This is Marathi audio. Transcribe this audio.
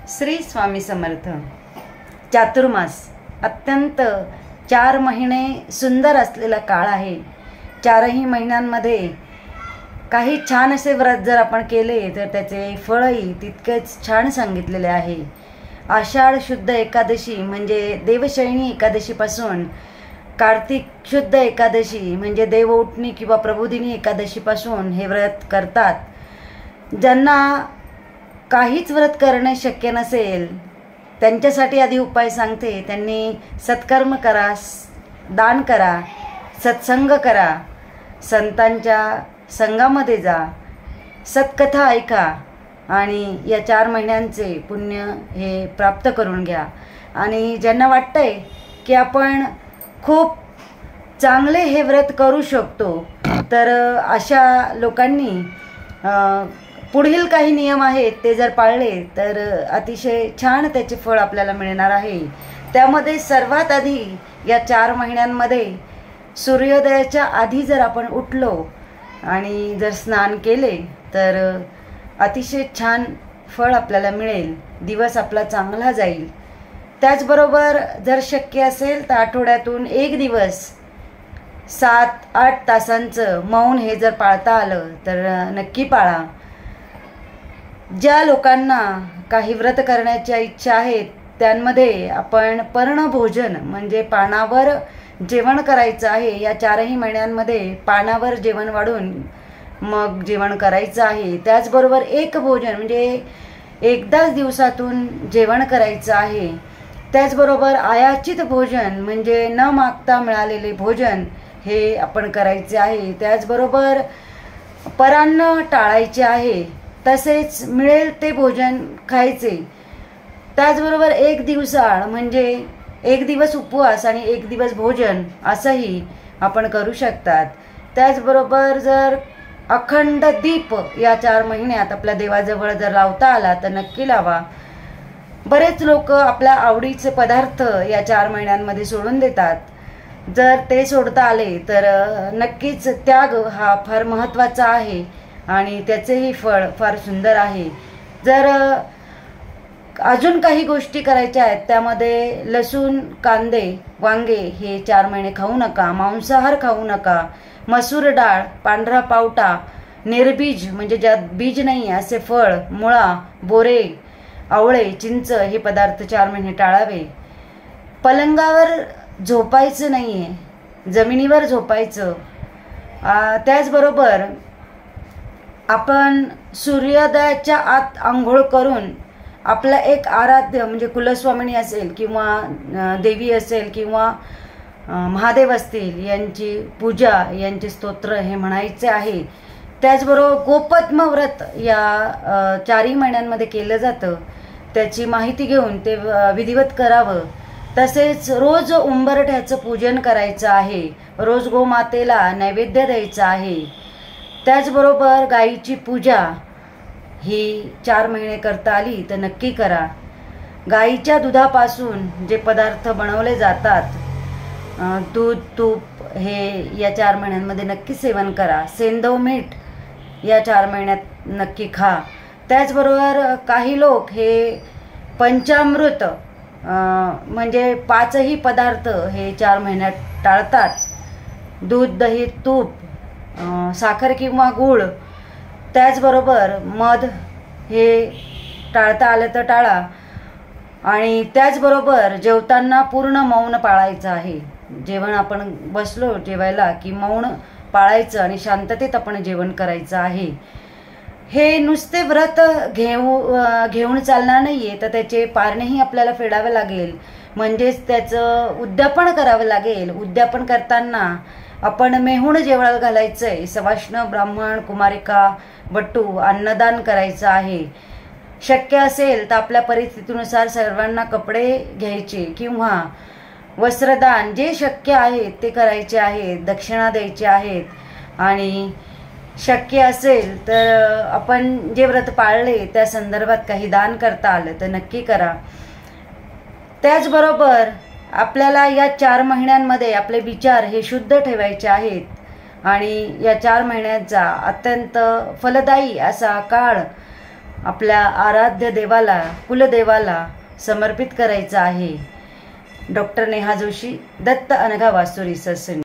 श्री स्वामी समर्थ। चातुर्मास अत्यंत 4 महिने सुंदर असलेला काळ आहे। 4ही महिन्यांमध्ये काही छान असे व्रत जर आपण केले तर त्याचे फळही तितकेच छान सांगितलेले आहे। आषाढ शुद्ध एकादशी म्हणजे देवशयनी एकादशीपासून कार्तिक शुद्ध एकादशी म्हणजे देवउठणी किंवा प्रबोधिनी एकादशीपासून हे व्रत करतात। ज्यांना काहीच व्रत करणे शक्य नसेल त्यांच्यासाठी आधी उपाय सांगते। त्यांनी सत्कर्म करा, दान करा, सत्संग करा, संतांच्या संघामध्ये जा, सत्कथा ऐका आणि या 4 महिन्यांचे पुण्य हे प्राप्त करून घ्या। आणि ज्यांना वाटतंय की आपण खूप चांगले हे व्रत करू शकतो तर अशा लोकांनी पुढील काही नियम आहेत ते जर पाळले तर अतिशय छान त्याचे फळ आपल्याला मिळणार आहे। त्यामध्ये सर्वात आधी या 4 महिन्यांमध्ये सूर्योदयाच्या आधी जर आपण उठलो आणि जर स्नान केले तर अतिशय छान फळ आपल्याला मिळेल, दिवस आपला चांगला जाईल। त्याचबरोबर जर शक्य असेल तर आठवड्यातून एक दिवस 7-8 तासांचं मौन हे जर पाळता आलं तर नक्की पाळा। ज्या लोकांना काही व्रत करण्याच्या इच्छा आहेत त्यांमध्ये आपण पर्णभोजन म्हणजे पानावर जेवण करायचं आहे। या 4ही महिन्यांमध्ये पानावर जेवण वाढून मग जेवण करायचं आहे। त्याचबरोबर एक भोजन म्हणजे एकदाच दिवसातून जेवण करायचं आहे। त्याचबरोबर आयाचित भोजन म्हणजे न मागता मिळालेले भोजन हे आपण करायचे आहे। त्याचबरोबर परान्न टाळायचे आहे, तसेच मिळेल ते भोजन खायचे। त्याचबरोबर एक दिवसाआड म्हणजे एक दिवस उपवास आणि एक दिवस भोजन असंही आपण करू शकतात। त्याचबरोबर जर अखंड दीप या 4 महिन्यात आपल्या देवाजवळ जर लावता आला तर नक्की लावा। बरेच लोक आपल्या आवडीचे पदार्थ या 4 महिन्यांमध्ये सोडून देतात। जर ते सोडता आले तर नक्कीच त्याग हा फार महत्त्वाचा आहे आणि त्याचेही फळ फार सुंदर आहे। जर अजून काही गोष्टी करायच्या आहेत त्यामध्ये लसूण, कांदे, वांगे हे 4 महिने खाऊ नका, मांसाहार खाऊ नका, मसूर डाळ, पांढरा पावटा, निर्बीज म्हणजे ज्यात बीज नाही असे फळ, मुळा, बोरे, आवळे, चिंच हे पदार्थ 4 महिने टाळावे। पलंगावर झोपायचं नाहीये, जमिनीवर झोपायचं। त्याचबरोबर आपण सूर्योदयाच्या आत आंघोळ करून आपला एक आराध्य म्हणजे कुलस्वामिनी असेल किंवा देवी असेल किंवा महादेव असतील यांची पूजा, यांचे स्तोत्र हे म्हणायचे आहे। त्याचबरोबर गोपद्म व्रत या 4ही महिन्यांमध्ये केलं जातं, त्याची माहिती घेऊन ते विधिवत करावं। तसेच रोज उंबरठ्याचं पूजन करायचं आहे, रोज गोमातेला नैवेद्य द्यायचा आहे। त्याचबरोबर गायीची पूजा ही 4 महिने करता आली तर नक्की करा। गायीच्या दुधापासून जे पदार्थ बनवले जातात, दूध, तूप हे या 4 महिन्यांमध्ये नक्की सेवन करा। सेंधव मीठ या 4 महिन्यात नक्की खा। त्याचबरोबर काही लोक हे पंचामृत म्हणजे 5ही पदार्थ हे 4 महिन्यात टाळतात। दूध, दही, तूप, साखर किंवा गूळ, त्याचबरोबर मध हे टाळता आलं तर टाळा। आणि त्याचबरोबर जेवताना पूर्ण मौन पाळायचं आहे। जेवण आपण बसलो जेवायला की मौन पाळायचं आणि शांततेत आपण जेवण करायचं आहे। हे नुसते व्रत घेऊन चालणार नाहीये तर त्याचे पारणेही आपल्याला फेडावे लागेल, म्हणजेच त्याचं उद्यापन करावं लागेल। उद्यापन करताना आपण मेहुण जेवायला घालायचंय, सवाष्ण, ब्राह्मण, कुमारिका, बटू अन्नदान करायचं आहे। शक्य असेल तर आपल्या परिस्थितीनुसार सर्वांना कपडे घ्यायचे किंवा वस्त्रदान जे शक्य आहे ते करायचे आहे, दक्षिणा द्यायची आहेत। आणि शक्य असेल तर आपण जे व्रत पाळले त्या संदर्भात काही दान करता आलं तर नक्की करा। त्याचबरोबर आपल्याला या 4 महिन्यांमध्ये आपले विचार हे शुद्ध ठेवायचे आहेत आणि या 4 महिन्यांचा अत्यंत फलदायी असा काळ आपल्या आराध्य देवाला, कुलदेवाला समर्पित करायचं आहे. Doctor Neha Joshi, Datt Anagha Vasuri, Sassoon.